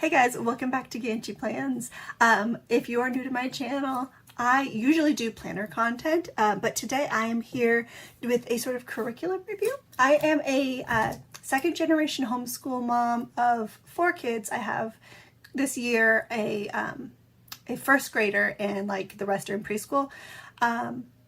Hey guys, welcome back to GanchiPlans. If you are new to my channel, I usually do planner content, but today I am here with a sort of curriculum review. I am a second generation homeschool mom of 4 kids. I have this year a first grader and like the rest are in preschool.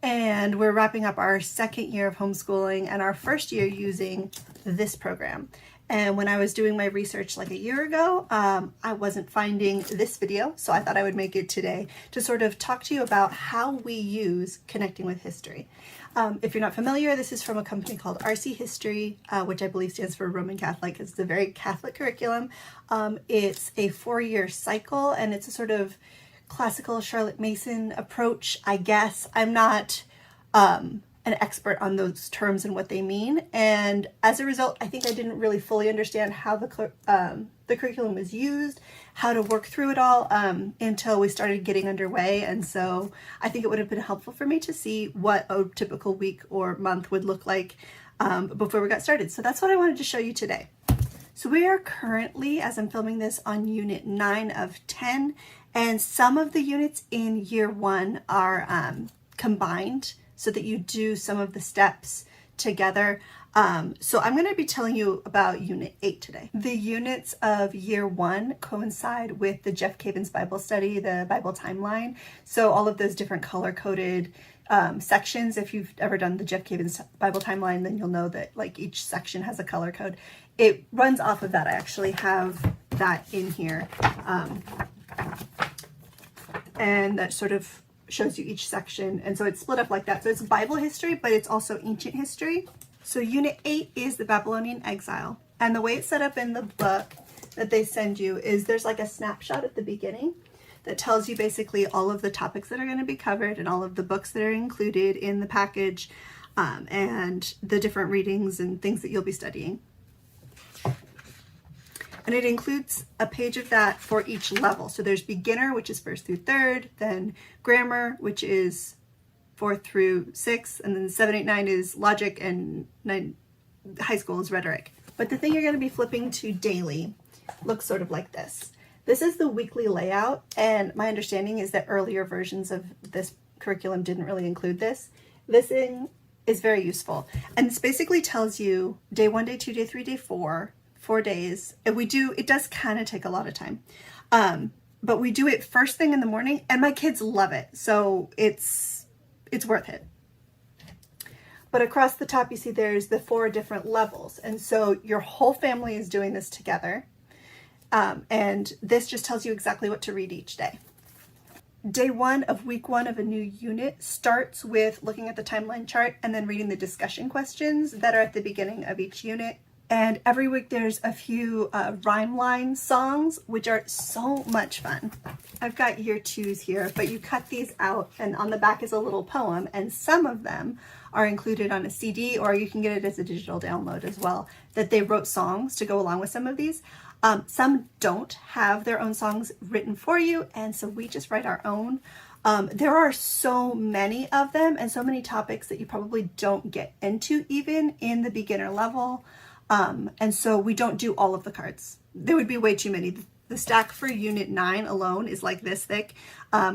And we're wrapping up our second year of homeschooling and our first year using this program. And when I was doing my research like a year ago, I wasn't finding this video, so I thought I would make it today to sort of talk to you about how we use Connecting with History. If you're not familiar, this is from a company called RC History, which I believe stands for Roman Catholic. It's a very Catholic curriculum. It's a 4-year cycle, and it's a sort of classical Charlotte Mason approach, I guess. I'm not an expert on those terms and what they mean, and as a result I think I didn't really fully understand how the curriculum was used, how to work through it all until we started getting underway. And so I think it would have been helpful for me to see what a typical week or month would look like before we got started. So that's what I wanted to show you today. So we are currently, as I'm filming this, on unit 9 of 10, and some of the units in year 1 are combined so that you do some of the steps together. So I'm going to be telling you about Unit 8 today. The units of Year 1 coincide with the Jeff Cavins Bible study, the Bible timeline. So all of those different color-coded sections, if you've ever done the Jeff Cavins Bible timeline, then you'll know that like each section has a color code. It runs off of that. I actually have that in here. And that sort of shows you each section, and so it's split up like that. So it's Bible history, but it's also ancient history. So Unit 8 is the Babylonian exile, and the way it's set up in the book that they send you is there's like a snapshot at the beginning that tells you basically all of the topics that are going to be covered and all of the books that are included in the package, and the different readings and things that you'll be studying. And it includes a page of that for each level. So there's beginner, which is 1st through 3rd, then grammar, which is 4th through 6th, and then 7, 8, 9 is logic, and high school is rhetoric. But the thing you're going to be flipping to daily looks sort of like this. This is the weekly layout, and my understanding is that earlier versions of this curriculum didn't really include this. This thing is very useful. And this basically tells you day 1, day 2, day 3, day 4, 4 days. And it does kind of take a lot of time. But we do it first thing in the morning, and my kids love it. So it's worth it. But across the top, you see there's the 4 different levels. And so your whole family is doing this together. And this just tells you exactly what to read each day. Day 1 of week 1 of a new unit starts with looking at the timeline chart and then reading the discussion questions that are at the beginning of each unit. And every week there's a few rhyme line songs, which are so much fun. I've got year 2s here, but you cut these out, and on the back is a little poem, and some of them are included on a CD, or you can get it as a digital download as well, that they wrote songs to go along with some of these. Some don't have their own songs written for you, and so we just write our own. There are so many of them and so many topics that you probably don't get into even in the beginner level. And so we don't do all of the cards. There would be way too many. The stack for Unit 9 alone is like this thick.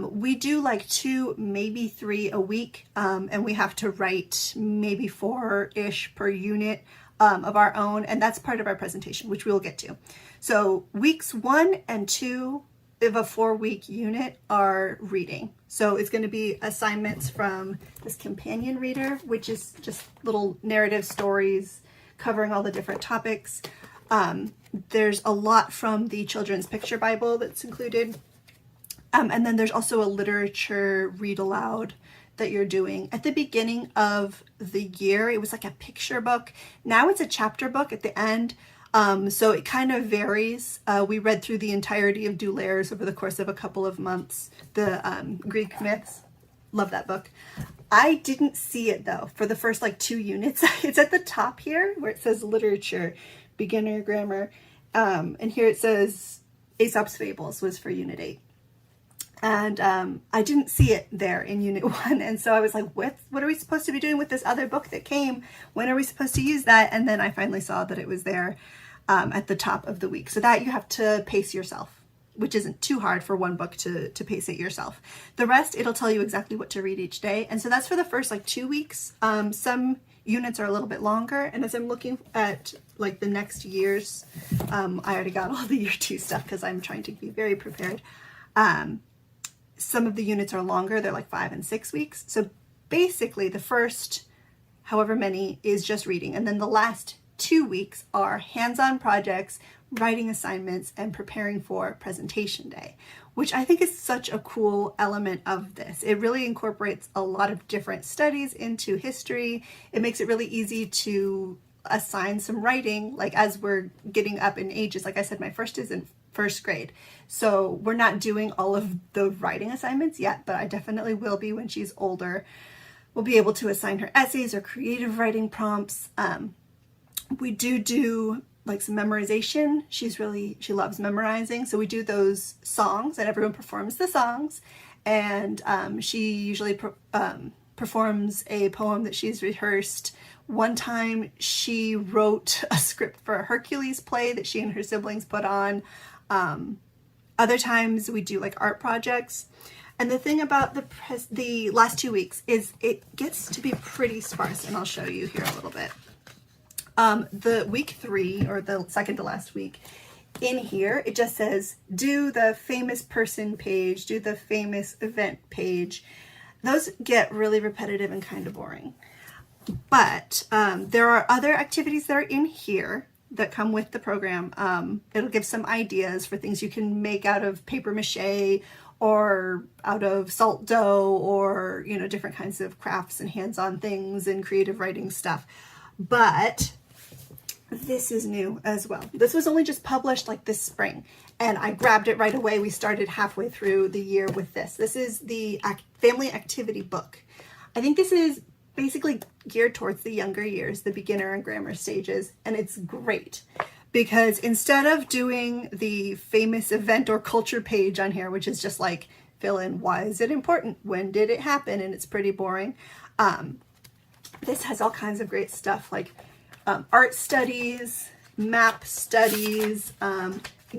We do like 2, maybe 3 a week, and we have to write maybe 4-ish per unit of our own, and that's part of our presentation, which we'll get to. So weeks 1 and 2 of a 4-week unit are reading. So it's going to be assignments from this companion reader, which is just little narrative stories covering all the different topics. There's a lot from the Children's Picture Bible that's included. And then there's also a literature read aloud that you're doing. At the beginning of the year, it was like a picture book. Now it's a chapter book at the end. So it kind of varies. We read through the entirety of D'Aulaire's over the course of a couple of months, the Greek myths. Love that book. I didn't see it though for the first like 2 units. It's at the top here where it says literature, beginner, grammar. And here it says Aesop's Fables was for Unit 8. And I didn't see it there in Unit 1. And so I was like, what are we supposed to be doing with this other book that came? When are we supposed to use that? And then I finally saw that it was there. at the top of the week. So that you have to pace yourself, which isn't too hard for one book to pace it yourself. The rest, it'll tell you exactly what to read each day. And so that's for the first like 2 weeks. Some units are a little bit longer. And as I'm looking at like the next years, I already got all the year 2 stuff because I'm trying to be very prepared. Some of the units are longer. They're like 5 and 6 weeks. So basically the first however many is just reading. And then the last 2 weeks are hands-on projects, writing assignments, and preparing for presentation day, which I think is such a cool element of this. It really incorporates a lot of different studies into history. It makes it really easy to assign some writing, like as we're getting up in ages. Like I said, my first is in first grade. So we're not doing all of the writing assignments yet, but I definitely will be when she's older. We'll be able to assign her essays or creative writing prompts. We do like some memorization. She loves memorizing. So we do those songs and everyone performs the songs. And she usually performs a poem that she's rehearsed. One time she wrote a script for a Hercules play that she and her siblings put on. Other times we do like art projects. And the thing about the last 2 weeks is it gets to be pretty sparse, and I'll show you here a little bit. The week 3, or the second to last week, in here, it just says, do the famous person page, do the famous event page. Those get really repetitive and kind of boring. But there are other activities that are in here that come with the program. It'll give some ideas for things you can make out of paper mache or out of salt dough, or, you know, different kinds of crafts and hands-on things and creative writing stuff. But this is new as well. This was only just published like this spring, and I grabbed it right away. We started halfway through the year with this. This is the family activity book. I think this is basically geared towards the younger years, the beginner and grammar stages, and it's great because instead of doing the famous event or culture page on here, which is just like fill in why is it important, when did it happen, and it's pretty boring, this has all kinds of great stuff like art studies, map studies,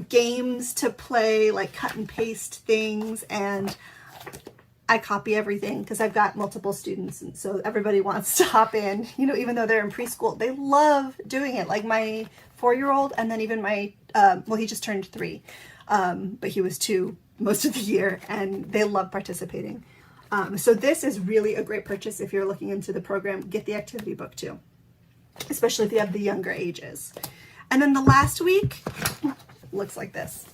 games to play, like cut and paste things. And I copy everything because I've got multiple students, and so everybody wants to hop in, you know, even though they're in preschool. They love doing it. Like my 4-year-old, and then even my, well, he just turned 3, but he was 2 most of the year, and they love participating. So this is really a great purchase if you're looking into the program. Get the activity book too, especially if you have the younger ages. And then the last week looks like this.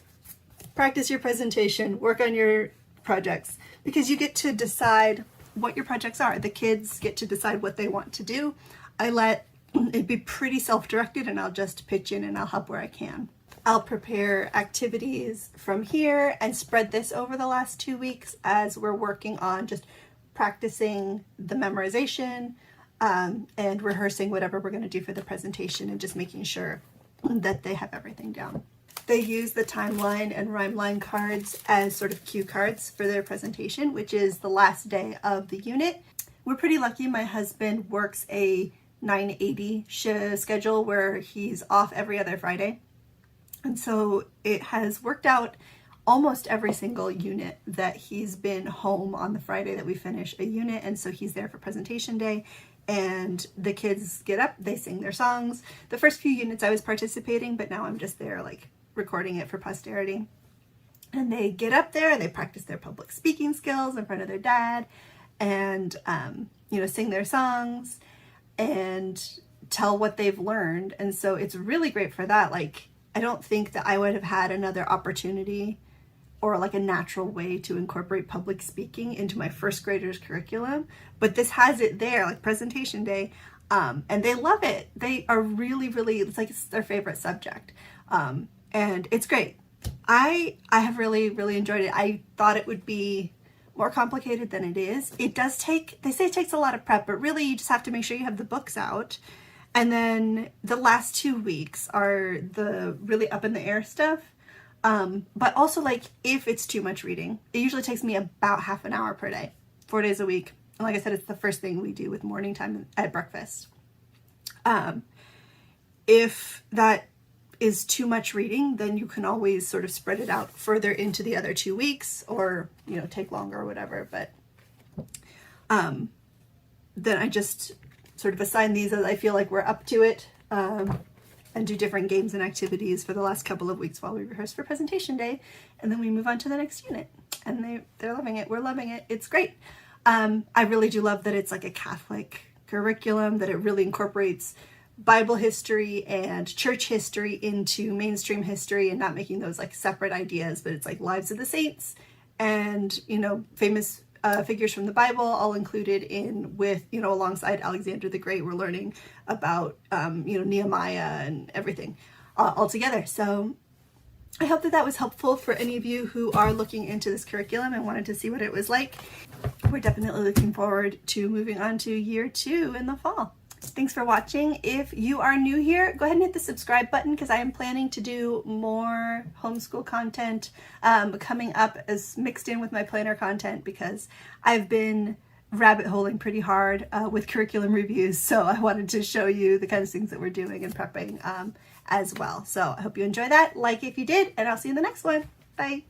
Practice your presentation, work on your projects, because you get to decide what your projects are. The kids get to decide what they want to do. I let it be pretty self-directed, and I'll just pitch in and I'll help where I can. I'll prepare activities from here and spread this over the last 2 weeks as we're working on just practicing the memorization, and rehearsing whatever we're going to do for the presentation, and just making sure that they have everything down. They use the timeline and rhymeline cards as sort of cue cards for their presentation, which is the last day of the unit. We're pretty lucky. My husband works a 980 schedule where he's off every other Friday. And so it has worked out almost every single unit that he's been home on the Friday that we finish a unit. And so he's there for presentation day. And the kids get up, they sing their songs. The first few units I was participating, but now I'm just there like recording it for posterity. And they get up there and they practice their public speaking skills in front of their dad, and you know, sing their songs and tell what they've learned. And so it's really great for that. Like, I don't think that I would have had another opportunity or like a natural way to incorporate public speaking into my first graders curriculum, but this has it there, like presentation day, and they love it. They are really, it's like it's their favorite subject, and it's great. I have really enjoyed it. I thought it would be more complicated than it is. It does take, they say it takes a lot of prep, but really you just have to make sure you have the books out. And then the last 2 weeks are the really up in the air stuff. But also, like, if it's too much reading, it usually takes me about half an hour per day, 4 days a week. And like I said, it's the first thing we do with morning time at breakfast. If that is too much reading, then you can always sort of spread it out further into the other 2 weeks, or, you know, take longer or whatever. But then I just sort of assign these as I feel like we're up to it, and do different games and activities for the last couple of weeks while we rehearse for presentation day, and then we move on to the next unit. And they're loving it. We're loving it. It's great. I really do love that it's like a Catholic curriculum, that it really incorporates Bible history and church history into mainstream history, and not making those like separate ideas, but it's like lives of the saints and, you know, famous figures from the Bible all included in with, you know, alongside Alexander the Great. We're learning about, you know, Nehemiah and everything all together. So I hope that that was helpful for any of you who are looking into this curriculum and wanted to see what it was like. We're definitely looking forward to moving on to year 2 in the fall. Thanks for watching. If you are new here, go ahead and hit the subscribe button, because I am planning to do more homeschool content coming up as mixed in with my planner content, because I've been rabbit holing pretty hard with curriculum reviews. So I wanted to show you the kinds of things that we're doing and prepping as well. So I hope you enjoy that. Like if you did, and I'll see you in the next one. Bye.